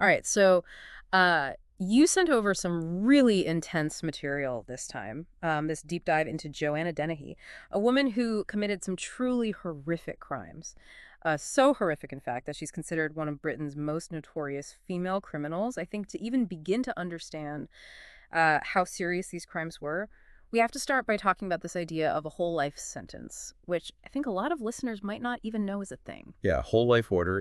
All right, so you sent over some really intense material this time, this deep dive into Joanna Dennehy, a woman who committed some truly horrific crimes. So horrific, in fact, that she's considered one of Britain's most notorious female criminals. I think to even begin to understand how serious these crimes were, we have to start by talking about this idea of a whole life sentence, which I think a lot of listeners might not even know is a thing. Yeah, whole life order.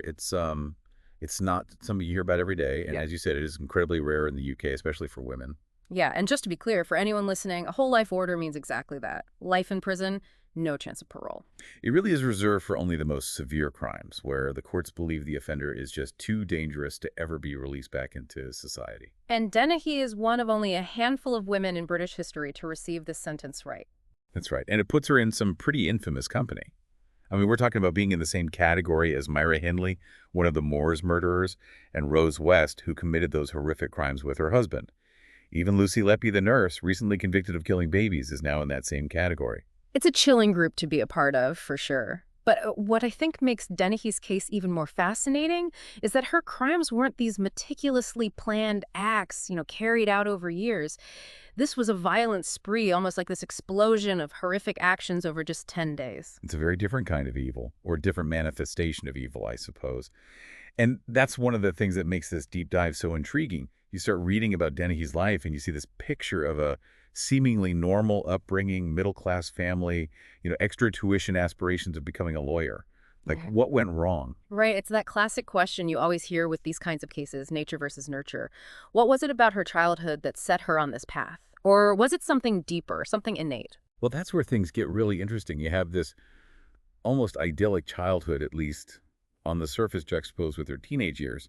It's not something you hear about every day, and Yeah. as you said, it is incredibly rare in the UK, especially for women. Yeah, and just to be clear, for anyone listening, a whole life order means exactly that. Life in prison, no chance of parole. It really is reserved for only the most severe crimes, where the courts believe the offender is just too dangerous to ever be released back into society. And Dennehy is one of only a handful of women in British history to receive this sentence right. That's right, and it puts her in some pretty infamous company. I mean, we're talking about being in the same category as Myra Hindley, one of the Moors murderers, and Rose West, who committed those horrific crimes with her husband. Even Lucy Letby, the nurse, recently convicted of killing babies, is now in that same category. It's a chilling group to be a part of, for sure. But what I think makes Dennehy's case even more fascinating is that her crimes weren't these meticulously planned acts, carried out over years. This was a violent spree, almost like this explosion of horrific actions over just 10 days. It's a very different kind of evil, or different manifestation of evil, I suppose. And that's one of the things that makes this deep dive so intriguing. You start reading about Dennehy's life, and you see this picture of a seemingly normal upbringing, middle-class family, extra tuition aspirations of becoming a lawyer. Like, Mhm. what went wrong? Right, it's that classic question you always hear with these kinds of cases, nature versus nurture. What was it about her childhood that set her on this path? Or was it something deeper, something innate? Well, that's where things get really interesting. You have this almost idyllic childhood, at least on the surface, juxtaposed with her teenage years,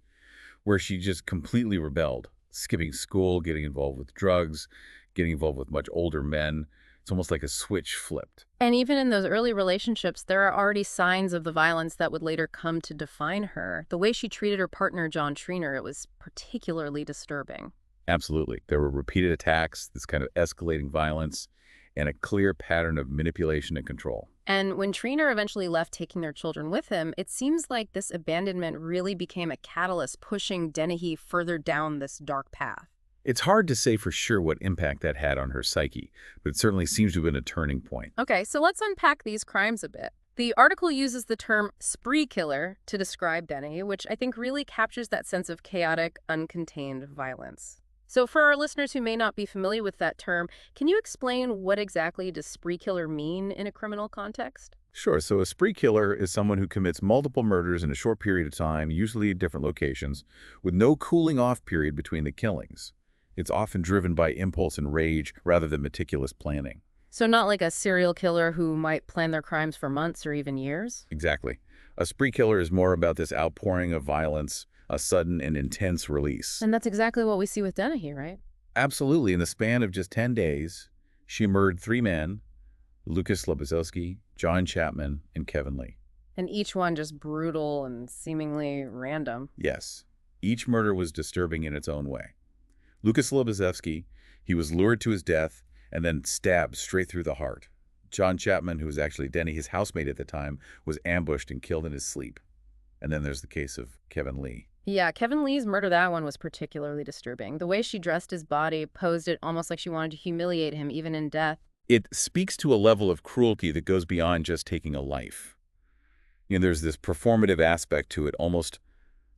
where she just completely rebelled, skipping school, getting involved with drugs, getting involved with much older men. It's almost like a switch flipped. And even in those early relationships, there are already signs of the violence that would later come to define her. The way she treated her partner, John Triner, it was particularly disturbing. Absolutely. There were repeated attacks, this kind of escalating violence, and a clear pattern of manipulation and control. And when Triner eventually left taking their children with him, it seems like this abandonment really became a catalyst pushing Dennehy further down this dark path. It's hard to say for sure what impact that had on her psyche, but it certainly seems to have been a turning point. Okay, so let's unpack these crimes a bit. The article uses the term spree killer to describe Dennehy, which I think really captures that sense of chaotic, uncontained violence. So for our listeners who may not be familiar with that term, can you explain what exactly does spree killer mean in a criminal context? Sure, so a spree killer is someone who commits multiple murders in a short period of time, usually at different locations, with no cooling off period between the killings. It's often driven by impulse and rage rather than meticulous planning. So not like a serial killer who might plan their crimes for months or even years? Exactly. A spree killer is more about this outpouring of violence, a sudden and intense release. And that's exactly what we see with Dennehy, right? Absolutely, in the span of just 10 days, she murdered 3 men, Lucas Lobozowski, John Chapman, and Kevin Lee. And each one just brutal and seemingly random. Yes, each murder was disturbing in its own way. Lucas Lobozowski, he was lured to his death and then stabbed straight through the heart. John Chapman, who was actually Dennehy's housemate at the time, was ambushed and killed in his sleep. And then there's the case of Kevin Lee. Yeah, Kevin Lee's murder, that one was particularly disturbing. The way she dressed his body, posed it almost like she wanted to humiliate him even in death. It speaks to a level of cruelty that goes beyond just taking a life. There's this performative aspect to it, almost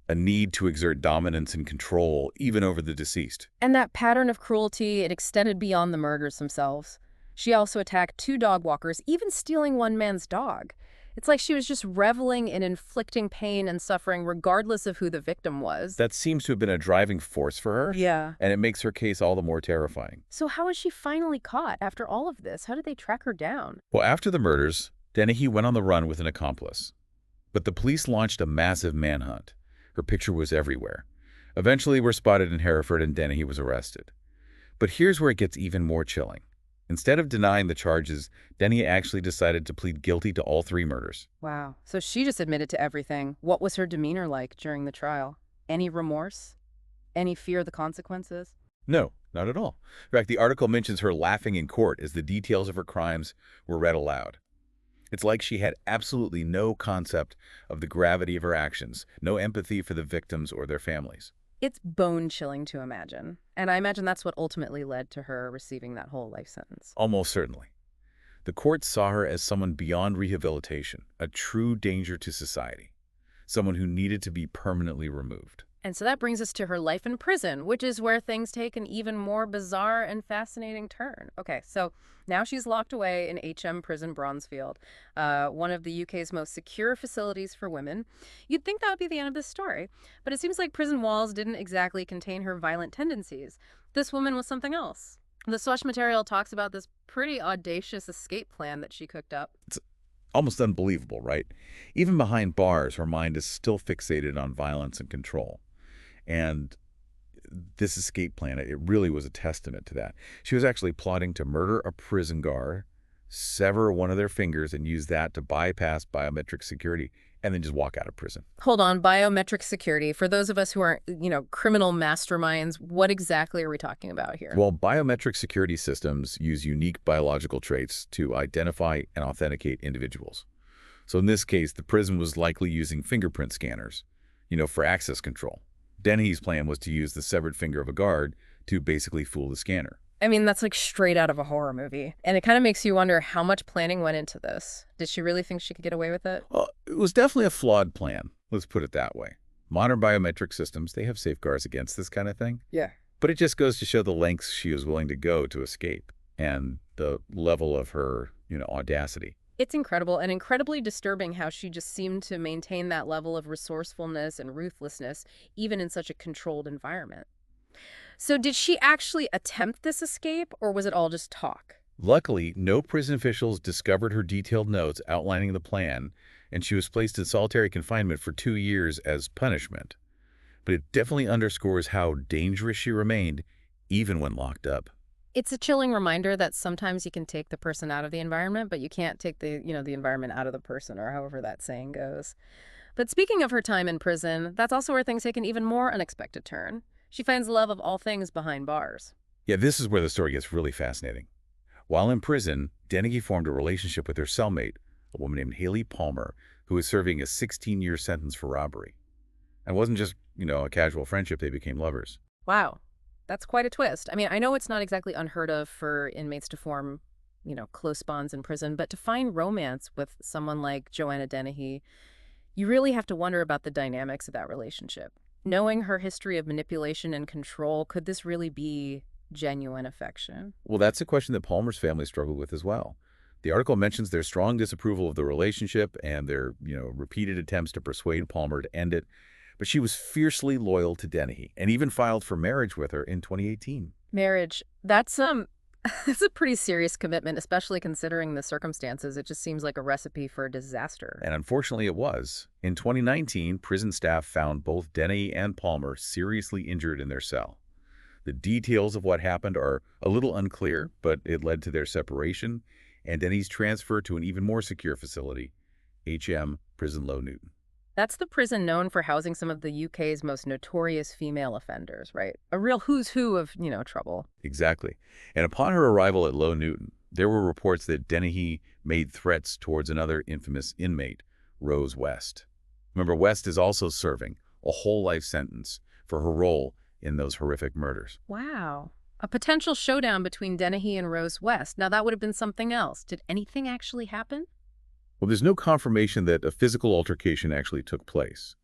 a need to exert dominance and control, even over the deceased. And that pattern of cruelty, it extended beyond the murders themselves. She also attacked 2 dog walkers, even stealing one man's dog. It's like she was just reveling in inflicting pain and suffering regardless of who the victim was. That seems to have been a driving force for her, Yeah. and it makes her case all the more terrifying. So how was she finally caught after all of this? How did they track her down? Well, after the murders, Dennehy went on the run with an accomplice. But the police launched a massive manhunt. Her picture was everywhere. Eventually, we're spotted in Hereford and Dennehy was arrested. But here's where it gets even more chilling. Instead of denying the charges, Dennehy actually decided to plead guilty to all 3 murders. Wow. So she just admitted to everything. What was her demeanor like during the trial? Any remorse? Any fear of the consequences? No, not at all. In fact, the article mentions her laughing in court as the details of her crimes were read aloud. It's like she had absolutely no concept of the gravity of her actions, no empathy for the victims or their families. It's bone-chilling to imagine. And I imagine that's what ultimately led to her receiving that whole life sentence. Almost certainly. The court saw her as someone beyond rehabilitation, a true danger to society, someone who needed to be permanently removed. And so that brings us to her life in prison, which is where things take an even more bizarre and fascinating turn. Okay, so now she's locked away in HM Prison Bronzefield, one of the UK's most secure facilities for women. You'd think that would be the end of this story, but it seems like prison walls didn't exactly contain her violent tendencies. This woman was something else. The source material talks about this pretty audacious escape plan that she cooked up. It's almost unbelievable, right? Even behind bars, her mind is still fixated on violence and control. And this escape plan, it really was a testament to that. She was actually plotting to murder a prison guard, sever one of their fingers, and use that to bypass biometric security, and then just walk out of prison. Hold on, biometric security. For those of us who aren't, criminal masterminds, what exactly are we talking about here? Well, biometric security systems use unique biological traits to identify and authenticate individuals. So in this case, the prison was likely using fingerprint scanners, for access control. Dennehy's plan was to use the severed finger of a guard to basically fool the scanner. I mean, that's like straight out of a horror movie. And it kind of makes you wonder how much planning went into this. Did she really think she could get away with it? Well, it was definitely a flawed plan. Let's put it that way. Modern biometric systems, they have safeguards against this kind of thing. Yeah. But it just goes to show the lengths she was willing to go to escape and the level of her, audacity. It's incredible and incredibly disturbing how she just seemed to maintain that level of resourcefulness and ruthlessness, even in such a controlled environment. So did she actually attempt this escape, or was it all just talk? Luckily, no prison officials discovered her detailed notes outlining the plan, and she was placed in solitary confinement for 2 years as punishment. But it definitely underscores how dangerous she remained, even when locked up. It's a chilling reminder that sometimes you can take the person out of the environment, but you can't take the environment out of the person, or however that saying goes. But speaking of her time in prison, that's also where things take an even more unexpected turn. She finds love of all things behind bars. Yeah, this is where the story gets really fascinating. While in prison, Dennehy formed a relationship with her cellmate, a woman named Haley Palmer, who was serving a 16-year sentence for robbery. And it wasn't just, a casual friendship, they became lovers. Wow. That's quite a twist. I mean, I know it's not exactly unheard of for inmates to form, close bonds in prison, but to find romance with someone like Joanna Dennehy, you really have to wonder about the dynamics of that relationship. Knowing her history of manipulation and control, could this really be genuine affection? Well, that's a question that Palmer's family struggled with as well. The article mentions their strong disapproval of the relationship and their, repeated attempts to persuade Palmer to end it. But she was fiercely loyal to Dennehy and even filed for marriage with her in 2018. Marriage, that's that's a pretty serious commitment, especially considering the circumstances. It just seems like a recipe for a disaster. And unfortunately it was. In 2019, prison staff found both Dennehy and Palmer seriously injured in their cell. The details of what happened are a little unclear, but it led to their separation and Dennehy's transfer to an even more secure facility, HM Prison Low Newton. That's the prison known for housing some of the UK's most notorious female offenders, right? A real who's who of, trouble. Exactly. And upon her arrival at Low Newton, there were reports that Dennehy made threats towards another infamous inmate, Rose West. Remember, West is also serving a whole life sentence for her role in those horrific murders. Wow. A potential showdown between Dennehy and Rose West. Now, that would have been something else. Did anything actually happen? Well, there's no confirmation that a physical altercation actually took place,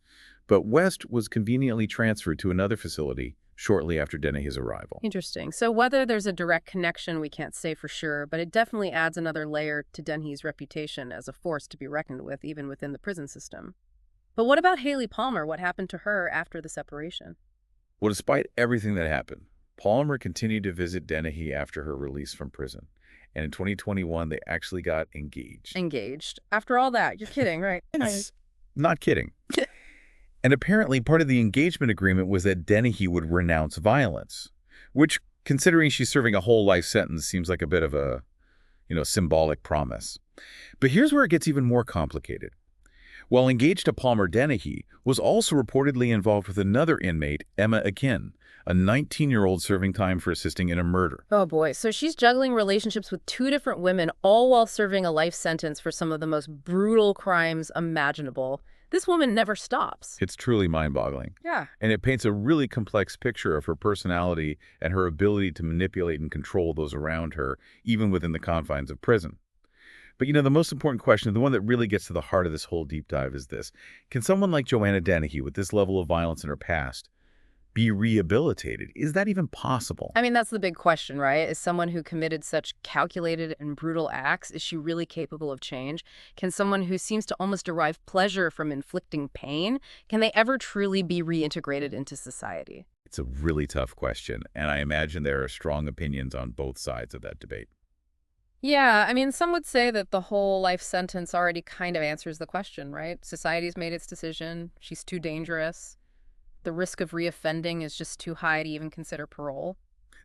but West was conveniently transferred to another facility shortly after Dennehy's arrival. Interesting. So whether there's a direct connection, we can't say for sure, but it definitely adds another layer to Dennehy's reputation as a force to be reckoned with, even within the prison system. But what about Haley Palmer? What happened to her after the separation? Well, despite everything that happened, Palmer continued to visit Dennehy after her release from prison. And in 2021, they actually got engaged. Engaged? After all that? You're kidding, right? Yes. Not kidding. And apparently part of the engagement agreement was that Dennehy would renounce violence, which, considering she's serving a whole life sentence, seems like a bit of a, symbolic promise. But here's where it gets even more complicated. While engaged to Palmer, Dennehy was also reportedly involved with another inmate, Emma Akin, a 19-year-old serving time for assisting in a murder. Oh boy, so she's juggling relationships with 2 different women, all while serving a life sentence for some of the most brutal crimes imaginable. This woman never stops. It's truly mind-boggling. Yeah. And it paints a really complex picture of her personality and her ability to manipulate and control those around her, even within the confines of prison. But the most important question, the one that really gets to the heart of this whole deep dive is this. Can someone like Joanna Dennehy, with this level of violence in her past, be rehabilitated? Is that even possible? I mean, that's the big question, right? Is someone who committed such calculated and brutal acts, is she really capable of change? Can someone who seems to almost derive pleasure from inflicting pain, can they ever truly be reintegrated into society? It's a really tough question, and I imagine there are strong opinions on both sides of that debate. Yeah, I mean, some would say that the whole life sentence already kind of answers the question, right? Society's made its decision. She's too dangerous. The risk of reoffending is just too high to even consider parole.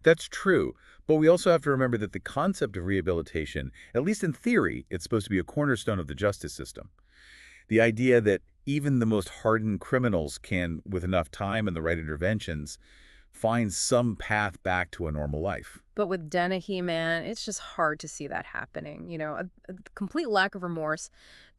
That's true, but we also have to remember that the concept of rehabilitation, at least in theory, it's supposed to be a cornerstone of the justice system. The idea that even the most hardened criminals can, with enough time and the right interventions, find some path back to a normal life. But with Dennehy, man, it's just hard to see that happening. A complete lack of remorse,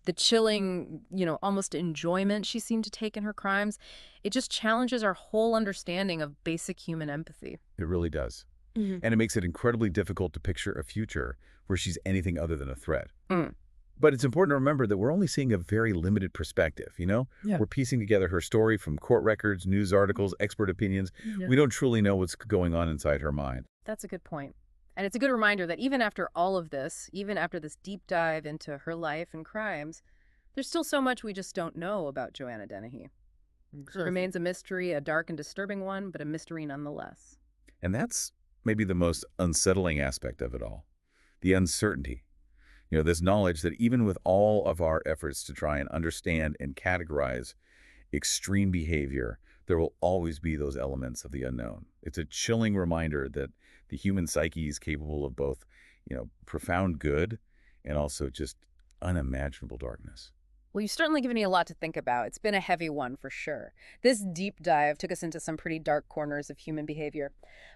the chilling, almost enjoyment she seemed to take in her crimes, it just challenges our whole understanding of basic human empathy. It really does. Hmm. And it makes it incredibly difficult to picture a future where she's anything other than a threat. Mm. But it's important to remember that we're only seeing a very limited perspective. Yeah. We're piecing together her story from court records, news articles, expert opinions. Yeah. We don't truly know what's going on inside her mind. That's a good point. And it's a good reminder that even after all of this, even after this deep dive into her life and crimes, there's still so much we just don't know about Joanna Dennehy. It remains a mystery, a dark and disturbing one, but a mystery nonetheless. And that's maybe the most unsettling aspect of it all, the uncertainty. This knowledge that even with all of our efforts to try and understand and categorize extreme behavior, there will always be those elements of the unknown. It's a chilling reminder that the human psyche is capable of both, profound good and also just unimaginable darkness. Well, you've certainly given me a lot to think about. It's been a heavy one for sure. This deep dive took us into some pretty dark corners of human behavior,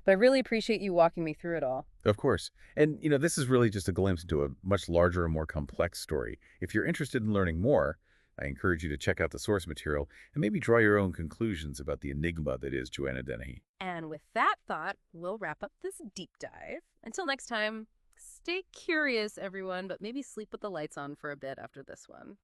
but I really appreciate you walking me through it all. Of course. And, this is really just a glimpse into a much larger and more complex story. If you're interested in learning more, I encourage you to check out the source material and maybe draw your own conclusions about the enigma that is Joanna Dennehy. And with that thought, we'll wrap up this deep dive. Until next time, stay curious, everyone, but maybe sleep with the lights on for a bit after this one.